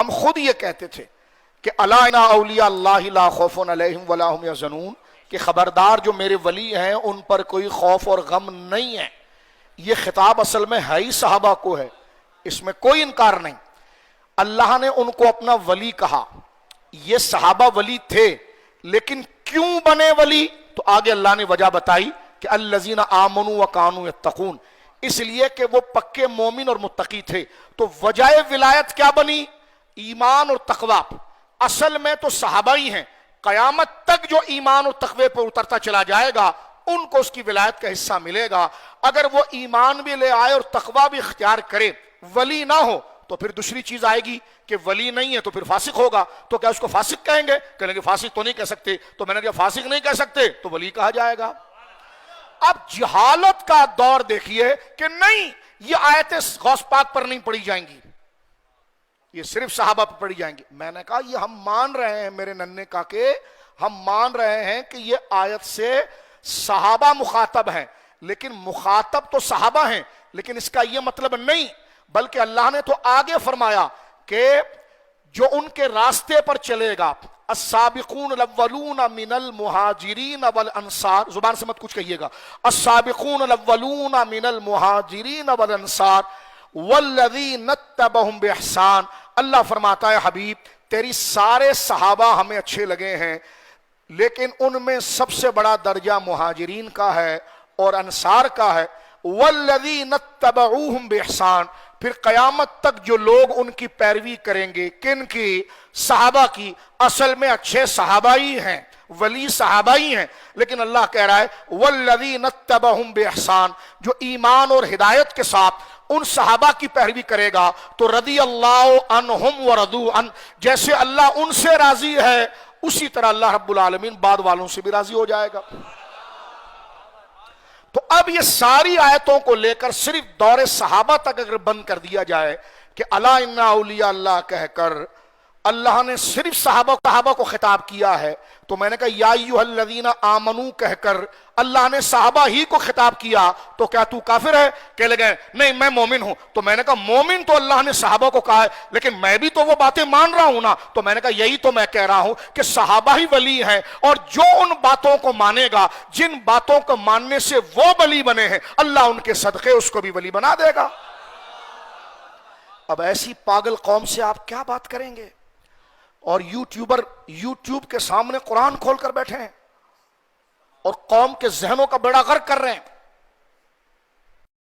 ہم خود یہ کہتے تھے کہ الا ان اولیاء اللہ لا خوف علیہم ولا هم یحزنون، کہ خبردار جو میرے ولی ہیں ان پر کوئی خوف اور غم نہیں ہے۔ یہ خطاب اصل میں ہے ہی صحابہ کو ہے، اس میں کوئی انکار نہیں۔ اللہ نے ان کو اپنا ولی کہا، یہ صحابہ ولی تھے، لیکن کیوں بنے ولی؟ تو آگے اللہ نے وجہ بتائی کہ الذین آمنوا وکانوا یتقون، اس لیے کہ وہ پکے مومن اور متقی تھے۔ تو وجہ ولایت کیا بنی؟ ایمان اور تقوی۔ اصل میں تو صحابہ ہی ہیں، قیامت تک جو ایمان اور تقوی پر اترتا چلا جائے گا ان کو اس کی ولایت کا حصہ ملے گا۔ اگر وہ ایمان بھی لے آئے اور تقوی بھی اختیار کرے، ولی نہ ہو تو پھر دوسری چیز آئے گی کہ ولی نہیں ہے تو پھر فاسق ہوگا، تو کیا اس کو فاسق کہیں گے؟ کہیں گے فاسق تو نہیں کہہ سکتے، تو میں نے کہا فاسق نہیں کہہ سکتے تو ولی کہا جائے گا۔ اب جہالت کا دور دیکھیے کہ نہیں، یہ آیتیں غوث پاک پر نہیں پڑھی جائیں گی، یہ صرف صحابہ پر پڑھی جائیں گی۔ میں نے کہا یہ ہم مان رہے ہیں میرے ننے کاکے، ہم مان رہے ہیں کہ یہ آیت سے صحابہ مخاطب ہیں، لیکن مخاطب تو صحابہ ہیں، لیکن اس کا یہ مطلب نہیں، بلکہ اللہ نے تو آگے فرمایا کہ جو ان کے راستے پر چلے گا، السابقون الاولون من المہاجرین والانصار، زبان سے مت کچھ کہیے گا، السابقون الاولون من المہاجرین والانصار والذین اتبعہم باحسان۔ اللہ فرماتا ہے حبیب تیری سارے صحابہ ہمیں اچھے لگے ہیں، لیکن ان میں سب سے بڑا درجہ مہاجرین کا ہے اور انصار کا ہے۔ والذین اتبعوہم باحسان، پھر قیامت تک جو لوگ ان کی پیروی کریں گے، کن کی؟ صحابہ کی۔ اصل میں اچھے صحابہ ہی ہیں، ولی صحابہ ہی ہیں، لیکن اللہ کہہ رہا ہے والذین اتبعوہم باحسان، جو ایمان اور ہدایت کے ساتھ ان صحابہ کی پیروی کرے گا تو رضی اللہ عنہم ورضوا عنہ، جیسے اللہ ان سے راضی ہے اسی طرح اللہ رب العالمین بعد والوں سے بھی راضی ہو جائے گا۔ تو اب یہ ساری آیتوں کو لے کر صرف دور صحابہ تک اگر بند کر دیا جائے کہ الا ان اولیاء اللہ کہہ کر اللہ نے صرف صحابہ کو خطاب کیا ہے، تو میں نے کہا یا ایھا الذین آمنو کہہ کر اللہ نے صحابہ ہی کو خطاب کیا تو کیا تو کافر ہے؟ کہنے لگے نہیں میں مومن ہوں، تو میں نے کہا مومن تو اللہ نے صحابہ کو کہا ہے، لیکن میں بھی تو وہ باتیں مان رہا ہوں نا، تو میں نے کہا یہی تو میں کہہ رہا ہوں کہ صحابہ ہی ولی ہیں، اور جو ان باتوں کو مانے گا، جن باتوں کو ماننے سے وہ ولی بنے ہیں، اللہ ان کے صدقے اس کو بھی ولی بنا دے گا۔ اب ایسی پاگل قوم سے آپ کیا بات کریں گے؟ اور یوٹیوبر یوٹیوب کے سامنے قرآن کھول کر بیٹھے ہیں اور قوم کے ذہنوں کا بیڑا غرق کر رہے ہیں۔